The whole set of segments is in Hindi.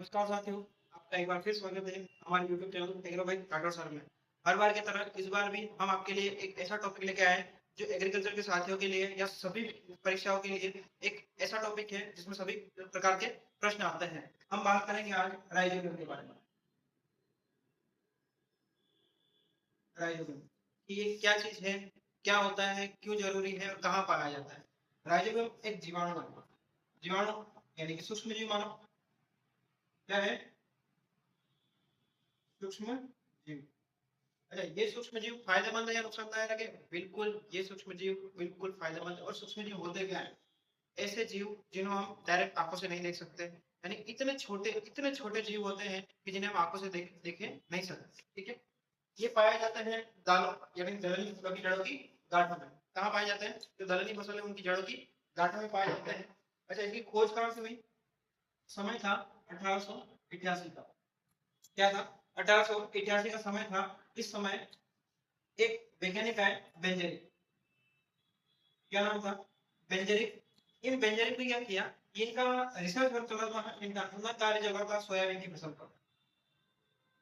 नमस्कार साथियों, आपका एक बार फिर स्वागत है हमारे YouTube channel agro by Rathore sir में। हर बार की तरह इस बार भी हम आपके लिए एक ऐसा टॉपिक लेके आए हैं जो एग्रीकल्चर के साथियों के लिए या सभी परीक्षाओं के लिए एक ऐसा टॉपिक है जिसमें सभी प्रकार के प्रश्न आते हैं। हम बात करेंगे आज राइजोबियम के बारे में। राइजोबियम कि ये क्या चीज है, क्या होता है, क्यों जरूरी है और कहाँ पाया जाता है। राइजोबियम एक जीवाणु है। जीवाणु यानी कि सूक्ष्म जीव मानो। क्या है? सूक्ष्म जीव। अच्छा, ये सूक्ष्म जीव फायदेमंद है या नुकसानदायक है? बिल्कुल, ये सूक्ष्म जीव बिल्कुल फायदेमंद है। और सूक्ष्म जीव होते क्या है? ऐसे जीव जिन्हें हम डायरेक्ट आंखों से नहीं देख सकते, यानी इतने छोटे जीव होते हैं कि जिन्हें हम आंखों से देखे नहीं सकते। ठीक है, ये पाया जाता है दालों यानी दलहनी फसलों की जड़ों की गांठों में। कहाँ पाए जाते हैं? जो दलहनी फसल है उनकी जड़ों की गांठों में पाए जाते हैं। अच्छा, इसकी खोज कहाँ से हुई? समय था 1888 का। क्या था? 1888 का समय था। इस समय एक वैज्ञानिक आए, बेंजेरिक। क्या नाम था? बेंजेरिक। इन बेंजेरिक ने क्या किया? इनका रिसर्च वर्क चला था, इनका अनुसंधान कार्य चला था सोयाबीन की फसल पर।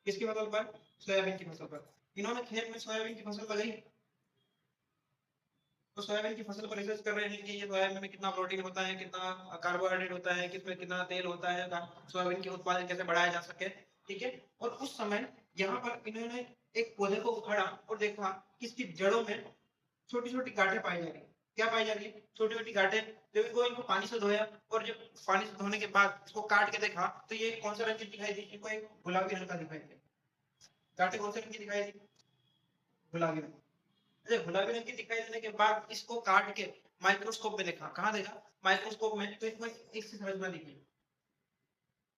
किसकी फसल पर? सोयाबीन की फसल पर। इन्होंने खेत में सोयाबीन की फसल लगाई। तो सोयाबीन की फसल पर रिसर्च कर रहे हैं कि ये सोयाबीन में कितना प्रोटीन होता है, कितना कार्बोहाइड्रेट होता है, किसमें कितना तेल होता है, सोयाबीन के उत्पादन कैसे बढ़ाया जा सके। ठीक है, और उस समय यहाँ पर इन्होंने एक पौधे को उखाड़ा और देखा कि इसकी जड़ों में छोटी छोटी गांठें पाई जा रही है। क्या पाई जा रही है? छोटी छोटी गांठें। जब इनको पानी से धोया और जब पानी से धोने के बाद इसको काट के देखा तो ये कौन सा रंग की दिखाई दी? इनको एक गुलाबी रंग का दिखाई दिया। गांठें कौन से रंग की दिखाई दी? गुलाबी रंग। अरे, गुलाबी रंग की दिखाई देने के बाद इसको काट के माइक्रोस्कोप में देखा। कहाँ देखा? माइक्रोस्कोप में। तो इसमें एक सी संरचना दिखी।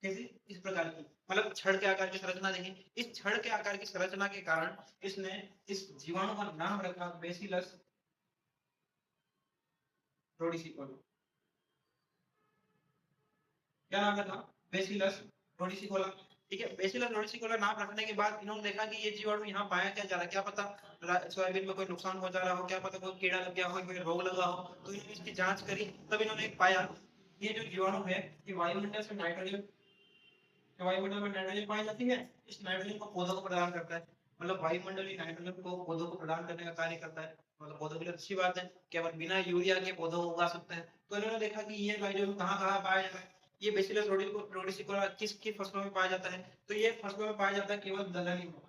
कैसी? इस प्रकार की, मतलब छड़ के आकार की संरचना देखी। इस छड़ के आकार की संरचना के कारण इसने इस जीवाणु का नाम रखा बेसिलस रोडिसिकोला। क्या नाम रखा? बेसिलस रोडिसिकोला। ठीक है, बेसिलस रोडिसिकोला नाम रखने के बाद इन्होंने देखा कि ये जीवाणु यहाँ पाया क्या जा रहा है। क्या पता सोयाबीन में कोई नुकसान हो जा रहा हो, क्या पता कोई कीड़ा लग गया हो, कोई रोग लगा हो। तो इन्होंने इसकी जांच करी, तब इन्होंने पाया ये जो जीवाणु है ये वायुमंडल से नाइट्रोजन, वायुमंडल में नाइट्रोजन पाई जाती है, इस नाइट्रोजन को पौधों को प्रदान करता है। मतलब वायुमंडलीय नाइट्रोजन को पौधों को प्रदान करने का कार्य करता है। मतलब पौधों के लिए अच्छी बात है, केवल बिना यूरिया के पौधों को उगा सकते हैं। तो इन्होंने देखा कि ये नाइट्रोजन कहाँ कहाँ पाया जाता है। ये बेसिलस रोडिसिकोला किसकी फसलों में पाया जाता है? तो ये फसलों में पाया जाता है केवल दलहनी में।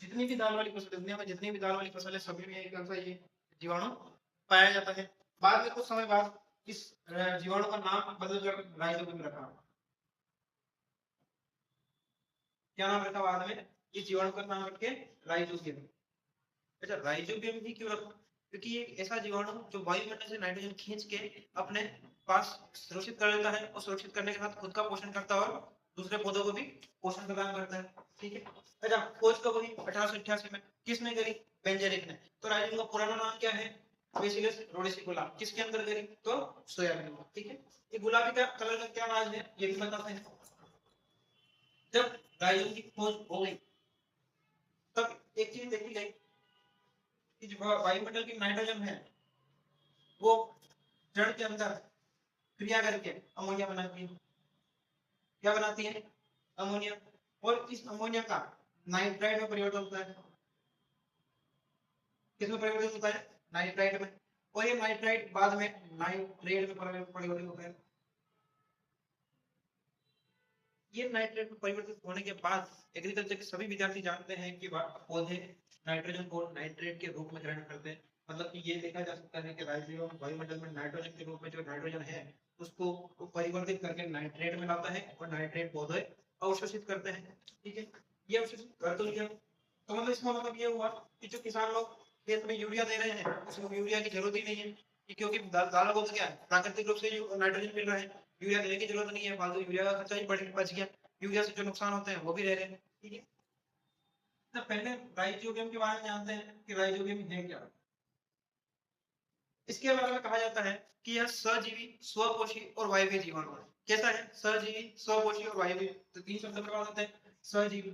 जितनी भी दाल वाली फसल, दुनिया में जितनी भी दाल वाली फसल है सभी में एक ऐसा ये जीवाणु पाया जाता है। बाद में कुछ समय बाद इस जीवाणु का नाम बदलकर राइजोबियम रखा। क्या नाम रखा बाद में? इस जीवाणु का नाम रख के राइजोबियम। अच्छा, राइजोबियम ही क्यों रखा? क्योंकि ये एक ऐसा जीवाणु जो वायुमंडल से नाइट्रोजन खींच के अपने पास सुरक्षित कर लेता है और सुरक्षित करने के साथ खुद का पोषण करता है और दूसरे पौधों को भी पोषण प्रदान करता है। ठीक है। अच्छा, खोज कब हुई? 1888 में। किसने करी? बेंजेरिक ने। तो राइजोबियम का पुराना नाम क्या है? बेसिलस रोडेसिकोला। किसके अंदर करी? तो सोयाबीन में। ठीक है। ये गुलाबी का कलर का क्या राज है ये भी बताते हैं। जब राइजोबियम की खोज हो गई तब एक चीज देखी गई कि जो वायुमंडल की नाइट्रोजन है वो जड़ के अंदर क्रिया करके अमोनिया बनाती है। क्या बनाती है? अमोनिया। और इस अमोनिया का नाइट्राइट में परिवर्तन होता है। किसमें परिवर्तन होता है? नाइट्राइट में। और ये नाइट्राइट बाद में नाइट्रेट में परिवर्तित होता है। ये नाइट्रेट में परिवर्तित होने के बाद एग्रीकल्चर के सभी विद्यार्थी जानते हैं कि पौधे नाइट्रोजन को नाइट्रेट के रूप में ग्रहण करते हैं। मतलब कि ये देखा जा सकता है कि राइजोबियम वायुमंडल में नाइट्रोजन के रूप में जो नाइट्रोजन है उसको परिवर्तित करके नाइट्रेट में लाता है और नाइट्रेट पौधे अवशोषित करते हैं। ठीक है, ये अवशोषित कर तो लिया। तो मतलब इसका मतलब ये हुआ कि जो किसान लोग खेत में यूरिया दे रहे हैं उसमें यूरिया की जरूरत ही नहीं है, क्योंकि दालों को तो क्या है, प्राकृतिक रूप से जो नाइट्रोजन मिल रहा है, यूरिया देने की जरूरत नहीं है। फालतू यूरिया का खर्चा ही बच गया। यूरिया से जो नुकसान होते हैं वो भी रह रहे हैं। ठीक है, तो पहले राइजोबियम के बारे में जानते हैं कि राइजोबियम है क्या। इसके बारे में कहा जाता है कि यह सजीवी, स्वपोषी और वायवीय जीवाणु है। कैसा है? सजीवी, स्वपोषी और वायवीय। तो तीन शब्द प्रकार होते हैं। सजीवी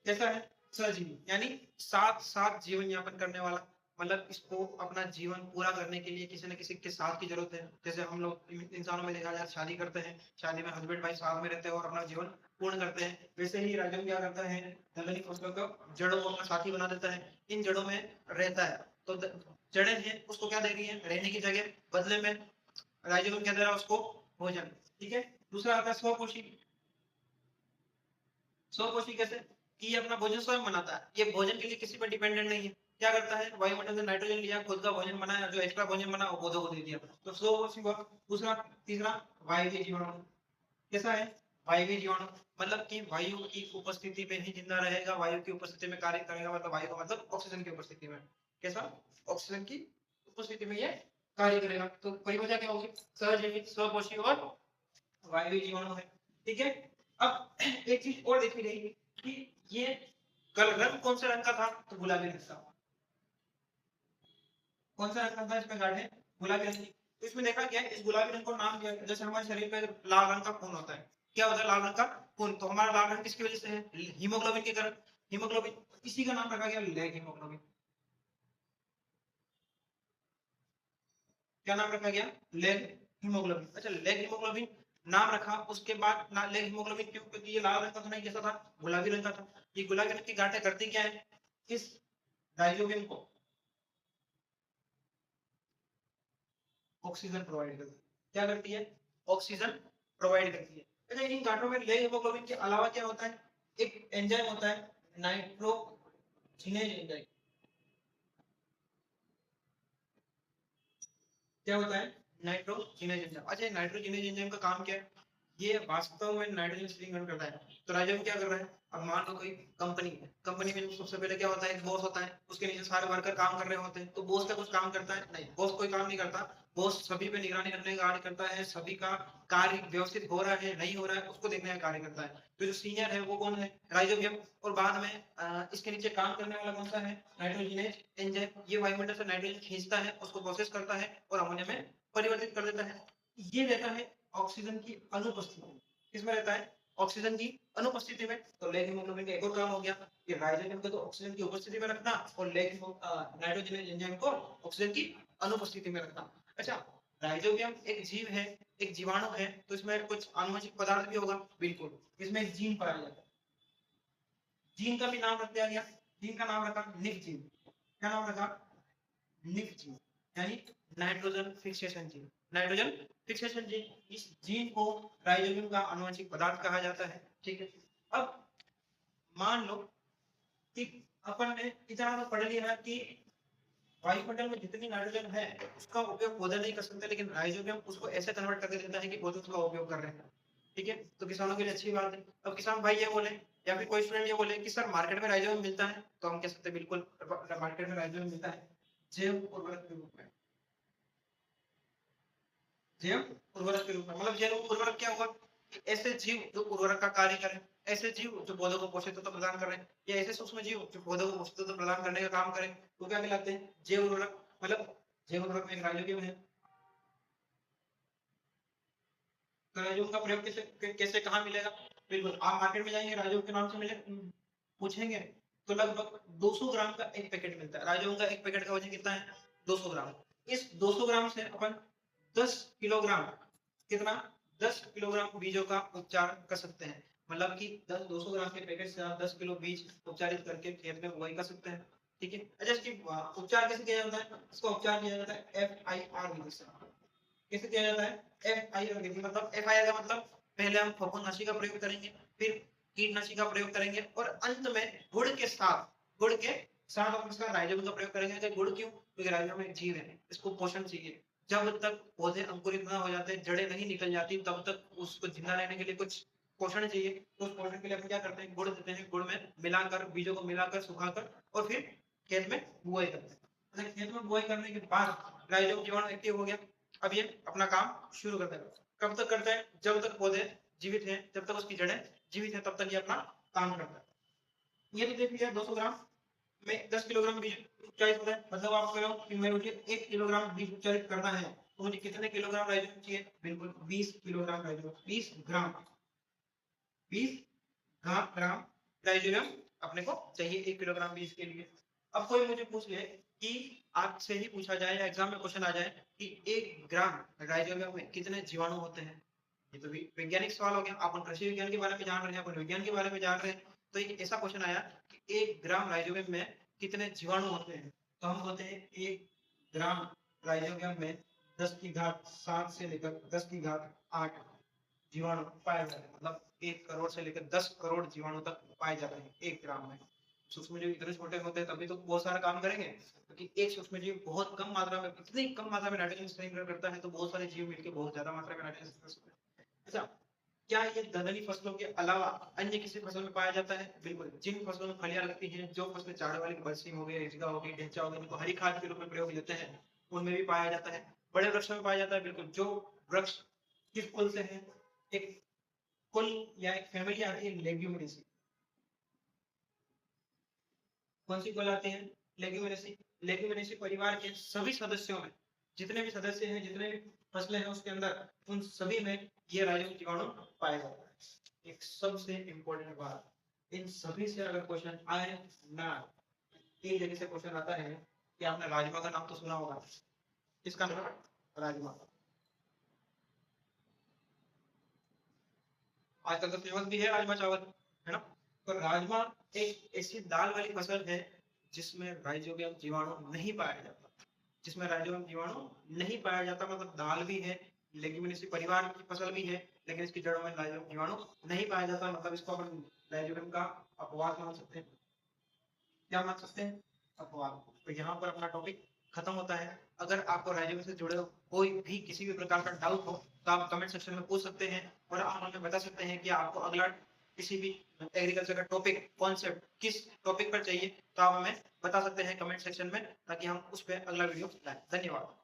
कैसा है? सजीवी यानी साथ साथ जीवन यापन करने वाला। मतलब इसको अपना जीवन पूरा करने के लिए किसी न किसी के साथ की जरूरत है। जैसे हम लोग इंसानों में देखा जाए शादी करते हैं, शादी में हस्बैंड वाइफ साथ में रहते हैं और अपना जीवन पूर्ण करते हैं, वैसे ही राजन क्या करता है, दलदली फसलों को जड़ों को अपना साथी बना देता है, इन जड़ों में रहता है। तो जड़ें हैं उसको क्या दे रही है, रहने की जगह, बदले में राइजोबियम क्या दे रहा है उसको, भोजन। ठीक है। दूसरा आता है स्वपोषी। स्वपोषी कैसे, कि ये अपना भोजन स्वयं बनाता है, ये भोजन के लिए किसी पर डिपेंडेंट नहीं है। क्या करता है, वायुमंडल से नाइट्रोजन लिया, खुद का भोजन बनाया, जो एक्स्ट्रा भोजन बना वो पौधों को दे दिया, तो स्वपोषी हुआ। दूसरा, तीसरा, वायवीय जीवाणु। कैसा है, वायवीय जीवाणु, मतलब कि वायु की उपस्थिति में ही जिंदा रहेगा, वायु की उपस्थिति में कार्य करेगा, मतलब वायु का मतलब ऑक्सीजन की उपस्थिति में। कैसा, ऑक्सीजन की उपस्थिति में ये कार्य करेगा। तो परिभाषा क्या होगी, सहजीवी, स्वपोषी और वायवीय जीवाणु है। ठीक है। अब एक चीज और देखी गई कि ये कल रंग कौन से रंग का था, तो गुलाबी रंग का। कौन सा रंग था इसमें गाढ़े, गुलाबी रंग की। तो इसमें देखा गया इस गुलाबी रंग को नाम दिया, जैसे हमारे शरीर पे लाल रंग का खून होता है, क्या होता है, लाल रंग का खून, तो हमारा लाल रंग किसकी वजह से है, हीमोग्लोबिन के कारण, हीमोग्लोबिन, इसी का नाम रखा गया लेग हीमोग्लोबिन। क्या नाम रखा गया, लेग हीमोग्लोबिन। अच्छा, लेग हीमोग्लोबिन नाम रखा, उसके बाद ना लेग हीमोग्लोबिन क्यों, क्योंकि ये लाल रंग का था नहीं, कैसा था, गुलाबी रंग का था। ये गुलाबी रंग की गांठें करती क्या है, इस राइजोबियम को ऑक्सीजन प्रोवाइड करती है। क्या करती है, ऑक्सीजन प्रोवाइड करती है। अच्छा, इन गांठों में लेग हीमोग्लोबिन के अलावा क्या होता है, एक एंजाइम होता है, नाइट्रोजिनेज एंजाइम। क्या होता है, नाइट्रोजिनेज एंजाइम। अच्छा, नाइट्रोजिनेज एंजाइम का काम क्या है, ये वास्तव में नाइट्रोजन स्त्रीकरण करता है। तो राइजोबियम क्या कर रहा है, अब मान लो कोई कंपनी है, कंपनी में सबसे पहले क्या होता है, एक बॉस होता है, उसके नीचे सारे वर्कर काम कर रहे होते हैं, तो बॉस का कुछ काम करता है, नहीं, बॉस कोई काम नहीं करता। बॉस सभी पे निगरानी रखने का कार्य करता है, सभी का कार्य व्यवस्थित हो रहा है नहीं हो रहा है उसको देखने का कार्य करता है। तो जो सीनियर है वो कौन है, राइजोबियम। और बाद में इसके नीचे काम करने वाला कौन सा है, नाइट्रोजिनेज एंजाइम। ये वायुमंडल से नाइट्रोजन खींचता है, उसको प्रोसेस करता है और अमोनिया में परिवर्तित कर देता है। ये रहता है ऑक्सीजन की अनुपस्थिति में। किसमें रहता है, ऑक्सीजन की अनुपस्थिति में। तो लेग हीमोग्लोबिन का एक और काम हो गया कि राइजोबियम को तो ऑक्सीजन की उपस्थिति में रखना और लेग नाइट्रोजन एंजाइम को ऑक्सीजन की अनुपस्थिति में रखना। अच्छा, राइजोबियम एक जीव है, एक जीवाणु है, तो इसमें कुछ आनुवंशिक पदार्थ भी होगा, बिल्कुल। इसमें एक जीन पाया जाता है, जीन का भी नाम रख दिया गया, जीन का नाम रखा निक जीन। क्या नाम रखा, निक जीन, यानी nitrogen fixation gene. Nitrogen fixation gene, इस जीन को राइजोबियम का आनुवंशिक पदार्थ कहा जाता है। ठीक है। अब मान लो कि अपन ने इतना तो पढ़ लिया है कि वायुमंडल में जितनी नाइट्रोजन है उसका उपयोग पौधे नहीं कर सकते, लेकिन राइजोबियम उसको ऐसे कन्वर्ट करके देता है कि पौधे उसका उपयोग कर रहे हैं। ठीक है। तो किसानों के लिए अच्छी बात है। अब किसान भाई ये बोले या फिर कोई स्टूडेंट ये बोले कि सर मार्केट में राइजोबियम मिलता है, तो हम कह सकते हैं बिल्कुल मार्केट में राइजोबियम मिलता है जैव उर्वरक के रूप में। जैव उर्वरक के रूप में, मतलब जैव उर्वरक क्या हुआ, ऐसे जीव जो उर्वरक का कार्य करें, ऐसे जीव जो पौधों को पोषक तत्व प्रदान कर रहे हैं, या ऐसे सूक्ष्म जीव जो पौधों को पोषक तत्व प्रदान करने का काम करें, तो क्या कहलाते हैं, जैव उर्वरक। मतलब जैव उर्वरक में एक राइजोबियम है। तो राइजोबियम का प्रयोग कैसे कैसे कहाँ मिलेगा, बिल्कुल आप मार्केट में जाएंगे राइजोबियम के नाम से मिले पूछेंगे तो लगभग 200 ग्राम का एक पैकेट मिलता है। राइजोबियम का एक पैकेट का वजन कितना है, 200 ग्राम। इस 200 ग्राम से अपन 10 किलोग्राम, कितना, 10 किलोग्राम बीजों का उपचार कर सकते हैं। मतलब कि 200 ग्राम के पैकेट से आप 10 किलो बीज उपचारित करके खेत में बुआई कर सकते हैं। ठीक है। अच्छा, इसकी उपचार कैसे किया जाता है, इसका उपचार किया जाता है FIR विधि से। कैसे किया जाता है, FIR विधि, मतलब FIR का मतलब पहले हम फफूंदनाशी का प्रयोग करेंगे, फिर कीटनाशी का प्रयोग करेंगे और अंत में गुड़ के साथ हम इसका राइजोबियम का प्रयोग करेंगे। गुड़ क्यों, क्योंकि राइजोबियम एक जीव है, इसको पोषण चाहिए। जब तक पौधे अंकुरित ना हो जाते, जड़ें नहीं निकल जाती, तब तक उसको जिंदा रहने के लिए कुछ पोषण चाहिए। तो उस पोषण के लिए हम क्या करते हैं, गुड़ देते हैं, गुड़ में मिलाकर, बीजों को मिलाकर, सुखाकर और फिर खेत में बुआई करते हैं। खेत में बुआई करने के बाद राइजोबियम जीवाणु एक्टिव हो गया, अब ये अपना काम शुरू करता है। कब तक करता है, जब तक पौधे जीवित हैं, जब तक उसकी जड़ें जीवित हैं, तब तक ये अपना काम करता है। ये तो देख लिया 200 ग्राम में 10 किलोग्राम बीज उपचारित होता है। मतलब आप कह रहे हो कि मुझे 1 किलोग्राम बीज उपचारित करना है, तो मुझे कितने किलोग्राम राइजोबियम चाहिए, बिल्कुल 20 किलोग्राम राइजोबियम, 20 ग्राम, 20 ग्राम राइजोबियम अपने को चाहिए 1 किलोग्राम बीज के लिए। अब कोई मुझे पूछ ले कि आपसे ही पूछा जाए या एग्जाम में क्वेश्चन आ जाए कि 1 ग्राम राइजोबियम में कितने जीवाणु होते हैं, ये तो वैज्ञानिक सवाल हो गया। अपन कृषि विज्ञान के बारे में जान रहे हैं, अपन विज्ञान के बारे में जान रहे हैं, तो एक ऐसा क्वेश्चन आया कि 1 ग्राम राइजोबियम में कितने जीवाणु होते हैं, तो हम बोलते हैं 1 ग्राम राइजोबियम में 10⁻7 से लेकर 10⁸ जीवाणु पाए जाते हैं। मतलब 1 करोड़ से लेकर 10 करोड़ जीवाणु तक पाए जाते हैं 1 ग्राम में। सूक्ष्म जीव इतने छोटे होते हैं तभी तो बहुत सारा काम करेंगे, क्योंकि एक सूक्ष्म जीव बहुत कम मात्रा में, इतनी कम मात्रा में नाइट्रोजन संग्रह करता है, तो बहुत सारे जीव मिलकर बहुत ज्यादा मात्रा में नाइट्रोजन संग्रह। अच्छा, क्या ये दलहनी फसलों के अलावा अन्य किसी फसल में पाया जाता है? बिल्कुल। जिन फसलों में फलियां लगती हैं, जो फसलें चाड़ वाली, बरसीम हो गई, रिजगा हो गई, ढेंचा हो गया, जिनको हरी खाद के रूप में प्रयोग लेते हैं, उनमें भी पाया जाता है। बड़े वृक्षों में पाया जाता है, बिल्कुल। जो वृक्ष किस कुल से है? एक कुल या एक फैमिली आती है लेग्यूमिनेसी। कौन सी कुल आती है? लेग्यूमिनेसी। लेग्यूमिनेसी परिवार के सभी सदस्यों में, जितने भी सदस्य हैं, जितने भी फसलें हैं उसके अंदर, उन सभी में ये राइजोबियम जीवाणु पाया जाता है। एक सबसे इंपॉर्टेंट बात, इन सभी से अगर क्वेश्चन आए ना, तीन जगह से क्वेश्चन आता है कि आपने राजमा का नाम तो सुना होगा, किसका नाम? राजमा। आजकल तो फेमस भी है राजमा चावल, है ना? तो राजमा एक ऐसी दाल वाली फसल है जिसमें राइजोबियम जीवाणु नहीं पाया जाता। जिसमें राइजोबियम जीवाणु नहीं पाया जाता, मतलब दाल भी है, लेग्यूमिनेसी परिवार की फसल भी है, लेकिन इसकी जड़ों में राइजोबियम जीवाणु नहीं पाया जाता। मतलब इसको अपन राइजोबियम का अपवाद मान सकते हैं। क्या मान सकते हैं? अपवाद। तो यहाँ पर अपना टॉपिक खत्म होता है। अगर आपको राइजोबियम से जुड़े कोई भी किसी भी प्रकार का डाउट हो तो आप कमेंट सेक्शन में पूछ सकते हैं, और आप हमें बता सकते हैं कि आपको अगला किसी भी एग्रीकल्चर का टॉपिक, कॉन्सेप्ट किस टॉपिक पर चाहिए, तो आप हमें बता सकते हैं कमेंट सेक्शन में, ताकि हम उस पर अगला वीडियो लाएं। धन्यवाद।